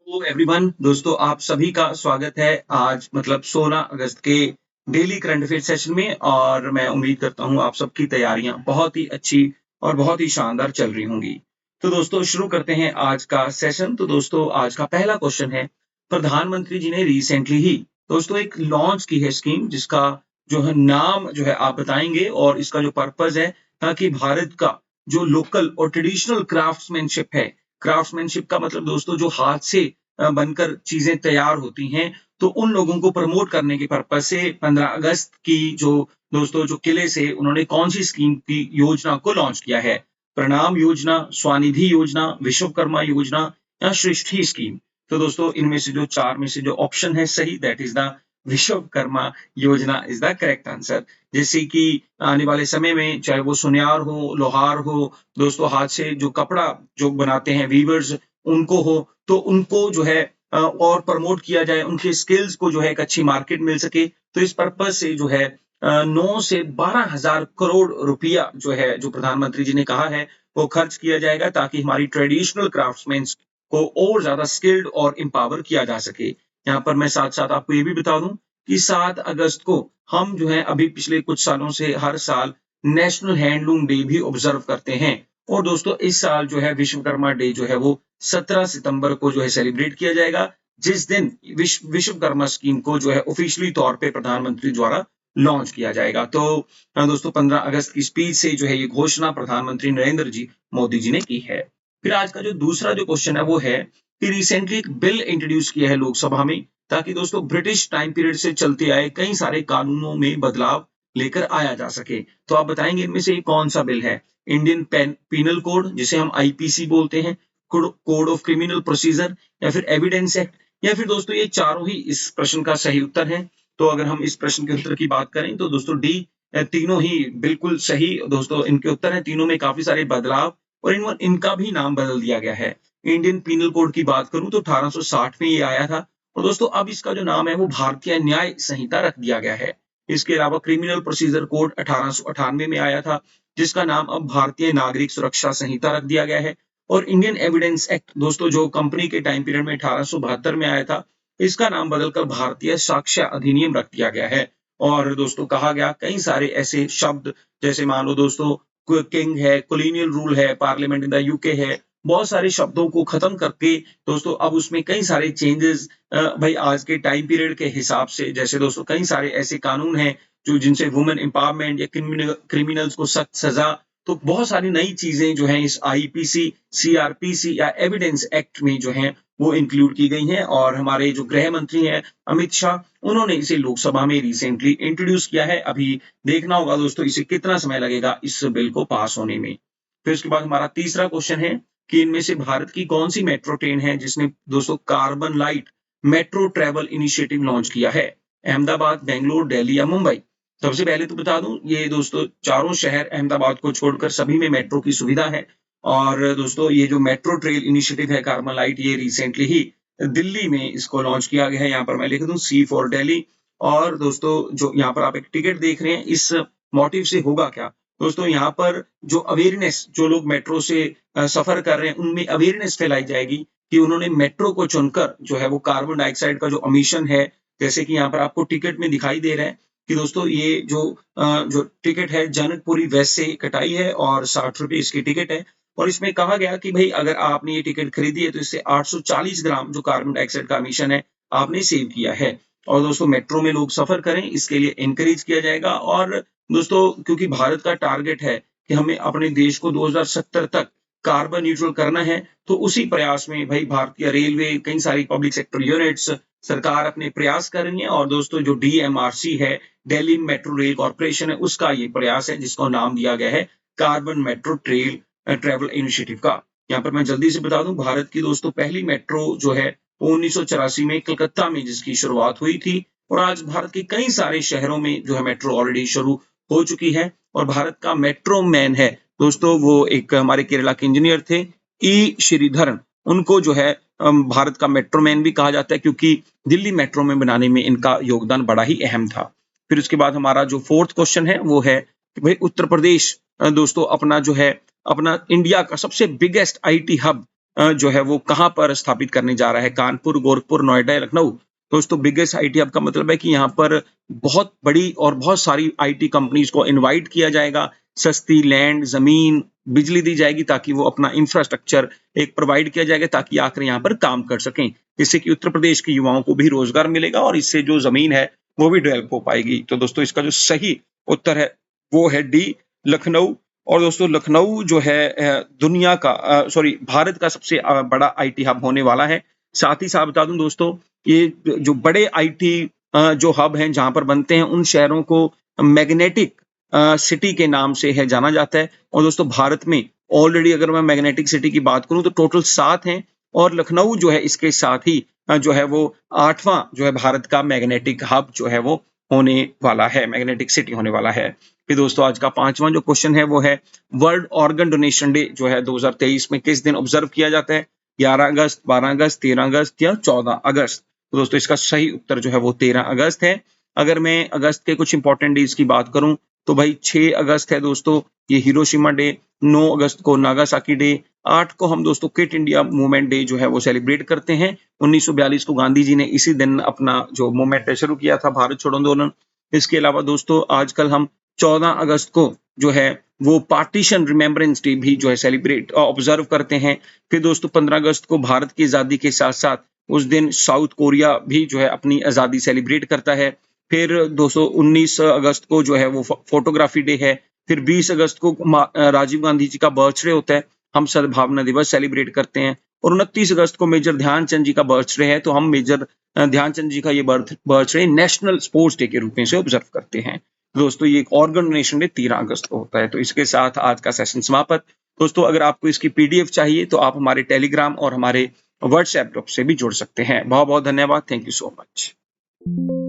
Hello everyone दोस्तों आप सभी का स्वागत है आज मतलब 16 अगस्त के डेली करंट अफेयर सेशन में। और मैं उम्मीद करता हूं आप सबकी तैयारियां बहुत ही अच्छी और बहुत ही शानदार चल रही होंगी। तो दोस्तों शुरू करते हैं आज का सेशन। तो दोस्तों आज का पहला क्वेश्चन है, प्रधानमंत्री जी ने रिसेंटली ही दोस्तों एक लॉन्च की है स्कीम जिसका जो है नाम जो है आप बताएंगे और इसका जो पर्पज है, ताकि भारत का जो लोकल और ट्रेडिशनल क्राफ्ट्समैनशिप है, क्राफ्ट्समैनशिप का मतलब दोस्तों जो हाथ से बनकर चीजें तैयार होती हैं, तो उन लोगों को प्रमोट करने के पर्पज से 15 अगस्त की जो दोस्तों जो किले से उन्होंने कौन सी स्कीम की योजना को लॉन्च किया है। प्रणाम योजना, स्वनिधि योजना, विश्वकर्मा योजना या सृष्टि स्कीम। तो दोस्तों इनमें से जो चार में से जो ऑप्शन है सही, दैट इज द विश्वकर्मा योजना इज द करेक्ट आंसर। जैसे कि आने वाले समय में चाहे वो सुनियार हो, लोहार हो, दोस्तों हाथ से जो कपड़ा जो बनाते हैं वीवर्स, उनको हो, तो उनको जो है और प्रमोट किया जाए, उनके स्किल्स को जो है एक अच्छी मार्केट मिल सके। तो इस पर्पज से जो है 9 से 12,000 करोड़ रुपया जो है जो प्रधानमंत्री जी ने कहा है वो खर्च किया जाएगा, ताकि हमारी ट्रेडिशनल क्राफ्ट्समैन को और ज्यादा स्किल्ड और एम्पावर किया जा सके। यहाँ पर मैं साथ साथ आपको ये भी बता दूं कि 7 अगस्त को हम जो है अभी पिछले कुछ सालों से हर साल नेशनल हैंडलूम डे भी ऑब्जर्व करते हैं। और दोस्तों इस साल जो है विश्वकर्मा डे जो है वो 17 सितंबर को जो है सेलिब्रेट किया जाएगा, जिस दिन विश्वकर्मा स्कीम को जो है ऑफिशियली तौर पे प्रधानमंत्री द्वारा लॉन्च किया जाएगा। तो दोस्तों 15 अगस्त की स्पीच से जो है ये घोषणा प्रधानमंत्री नरेंद्र जी मोदी जी ने की है। फिर आज का जो दूसरा जो क्वेश्चन है वो है कि रिसेंटली एक बिल इंट्रोड्यूस किया है लोकसभा में, ताकि दोस्तों ब्रिटिश टाइम पीरियड से चलते आए कई सारे कानूनों में बदलाव लेकर आया जा सके। तो आप बताएंगे इनमें से कौन सा बिल है। इंडियन पीनल कोड जिसे हम आईपीसी बोलते हैं, कोड ऑफ क्रिमिनल प्रोसीजर, या फिर एविडेंस एक्ट, या फिर दोस्तों ये चारों ही इस प्रश्न का सही उत्तर है। तो अगर हम इस प्रश्न के उत्तर की बात करें तो दोस्तों डी, तीनों ही बिल्कुल सही दोस्तों इनके उत्तर हैं। तीनों में काफी सारे बदलाव और इनका भी नाम बदल दिया गया है। इंडियन पीनल कोड की बात करूं तो 1860 में ये आया था, और दोस्तों अब इसका जो नाम है वो भारतीय न्याय संहिता रख दिया गया है। इसके अलावा क्रिमिनल प्रोसीजर कोड 1898 में आया था, जिसका नाम अब भारतीय नागरिक सुरक्षा संहिता रख दिया गया है। और इंडियन एविडेंस एक्ट दोस्तों जो कंपनी के टाइम पीरियड में 1872 में आया था, इसका नाम बदलकर भारतीय साक्ष्य अधिनियम रख दिया गया है। और दोस्तों कहा गया कई सारे ऐसे शब्द, जैसे मान लो दोस्तों किंग है, कोलोनियल रूल है, पार्लियामेंट इन द यूके है, बहुत सारे शब्दों को खत्म करके दोस्तों अब उसमें कई सारे चेंजेस भाई आज के टाइम पीरियड के हिसाब से, जैसे दोस्तों कई सारे ऐसे कानून हैं जो जिनसे वुमेन एम्पावरमेंट या क्रिमिनल्स को सख्त सजा, तो बहुत सारी नई चीजें जो हैं इस आईपीसी, सीआरपीसी या एविडेंस एक्ट में जो हैं वो इंक्लूड की गई हैं। और हमारे जो गृह मंत्री हैं अमित शाह, उन्होंने इसे लोकसभा में रिसेंटली इंट्रोड्यूस किया है। अभी देखना होगा दोस्तों इसे कितना समय लगेगा इस बिल को पास होने में। फिर उसके बाद हमारा तीसरा क्वेश्चन है कि इनमें से भारत की कौन सी मेट्रो ट्रेन है जिसने दोस्तों carbon light metro travel initiative launch किया है। अहमदाबाद, बेंगलोर, दिल्ली या मुंबई। सबसे पहले तो बता दूं ये दोस्तों चारों शहर अहमदाबाद को छोड़कर सभी में मेट्रो की सुविधा है। और दोस्तों ये जो मेट्रो ट्रेल इनिशिएटिव है कार्बन लाइट, ये रिसेंटली ही दिल्ली में इसको लॉन्च किया गया है। यहाँ पर मैं लिख दूं सी फॉर दिल्ली। और दोस्तों जो यहाँ पर आप एक टिकट देख रहे हैं, इस मोटिव से होगा क्या दोस्तों, यहाँ पर जो अवेयरनेस, जो लोग मेट्रो से सफर कर रहे हैं उनमें अवेयरनेस फैलाई जाएगी कि उन्होंने मेट्रो को चुनकर जो है वो कार्बन डाइऑक्साइड का जो अमिशन है, जैसे कि यहाँ पर आपको टिकट में दिखाई दे रहा है कि दोस्तों ये जो टिकट है जनकपुरी वेस्ट से कटाई है और 60 रुपए इसकी टिकट है। और इसमें कहा गया कि भाई अगर आपने ये टिकट खरीदी है तो इससे 840 ग्राम जो कार्बन डाइऑक्साइड का एमिशन है आपने सेव किया है। और दोस्तों मेट्रो में लोग सफर करें इसके लिए एनकरेज किया जाएगा। और दोस्तों क्योंकि भारत का टारगेट है कि हमें अपने देश को 2070 तक कार्बन न्यूट्रल करना है, तो उसी प्रयास में भाई भारतीय रेलवे, कई सारी पब्लिक सेक्टर यूनिट्स, सरकार अपने प्रयास कर रही है। और दोस्तों जो डीएमआरसी है, दिल्ली मेट्रो रेल कॉर्पोरेशन है, उसका ये प्रयास है जिसको नाम दिया गया है carbon metro trail travel initiative का। यहाँ पर मैं जल्दी से बता दूं भारत की दोस्तों पहली मेट्रो जो है 1984 में कलकत्ता में जिसकी शुरुआत हुई थी। और आज भारत के कई सारे शहरों में जो है मेट्रो ऑलरेडी शुरू हो चुकी है। और भारत का मेट्रो मैन है दोस्तों वो एक हमारे केरला के इंजीनियर थे, ई श्रीधरन। उनको जो है भारत का मेट्रो मैन भी कहा जाता है, क्योंकि दिल्ली मेट्रो में बनाने में इनका योगदान बड़ा ही अहम था। फिर उसके बाद हमारा जो फोर्थ क्वेश्चन है वो है कि भाई उत्तर प्रदेश दोस्तों अपना जो है अपना इंडिया का सबसे बिगेस्ट आईटी हब जो है वो कहाँ पर स्थापित करने जा रहा है, कानपुर, गोरखपुर, नोएडा या लखनऊ। दोस्तों बिगेस्ट आईटी हब का मतलब है कि यहाँ पर बहुत बड़ी और बहुत सारी आईटी कंपनीज को इनवाइट किया जाएगा, सस्ती लैंड, जमीन, बिजली दी जाएगी ताकि वो अपना इंफ्रास्ट्रक्चर एक प्रोवाइड किया जाएगा ताकि आकर यहाँ पर काम कर सकें, जिससे कि उत्तर प्रदेश के युवाओं को भी रोजगार मिलेगा और इससे जो जमीन है वो भी डेवलप हो पाएगी। तो दोस्तों इसका जो सही उत्तर है वो है डी, लखनऊ। और दोस्तों लखनऊ जो है दुनिया का भारत का सबसे बड़ा आईटी हब होने वाला है। साथ ही साथ बता दूं दोस्तों, ये जो बड़े आईटी जो हब हैं जहां पर बनते हैं उन शहरों को मैग्नेटिक सिटी के नाम से है जाना जाता है। और दोस्तों भारत में ऑलरेडी अगर मैं मैग्नेटिक सिटी की बात करूं तो टोटल 7 हैं और लखनऊ जो है इसके साथ ही जो है वो 8वां जो है भारत का मैग्नेटिक हब जो है वो होने वाला है, मैग्नेटिक सिटी होने वाला है। फिर दोस्तों आज का 5वां जो क्वेश्चन है वो है वर्ल्ड ऑर्गन डोनेशन डे जो है 2023 में किस दिन ऑब्जर्व किया जाता है? 11 अगस्त, 12 अगस्त, 13 अगस्त या 14 अगस्त? तो दोस्तों इसका सही उत्तर जो है वो 13 अगस्त है। अगर मैं अगस्त के कुछ इंपॉर्टेंट डेज की बात करूं तो भाई 6 अगस्त है दोस्तों ये हिरोशिमा डे, 9 अगस्त को नागासाकी डे, 8 को हम दोस्तों क्विट इंडिया मूवमेंट डे जो है वो सेलिब्रेट करते हैं। 1942 को गांधी जी ने इसी दिन अपना जो मूवमेंट शुरू किया था, भारत छोड़ो आंदोलन। इसके अलावा दोस्तों आजकल हम 14 अगस्त को जो है वो पार्टीशन रिमेम्बरेंस डे भी जो है सेलिब्रेट ऑब्जर्व करते हैं। फिर दोस्तों 15 अगस्त को भारत की आजादी के साथ साथ उस दिन साउथ कोरिया भी जो है अपनी आजादी सेलिब्रेट करता है। फिर 19 अगस्त को जो है वो फोटोग्राफी डे है। फिर 20 अगस्त को राजीव गांधी जी का बर्थडे होता है, हम सद्भावना दिवस सेलिब्रेट करते हैं। और 29 अगस्त को मेजर ध्यानचंद जी का बर्थडे है, तो हम मेजर ध्यानचंद जी का ये बर्थडे नेशनल स्पोर्ट्स डे के रूप में से ऑब्जर्व करते हैं। दोस्तों ये एक ऑर्गन डोनेशन डे 13 अगस्त को होता है। तो इसके साथ आज का सेशन समाप्त। दोस्तों अगर आपको इसकी पीडीएफ चाहिए तो आप हमारे टेलीग्राम और हमारे व्हाट्सएप ग्रुप से भी जुड़ सकते हैं। बहुत बहुत धन्यवाद। Thank you so much.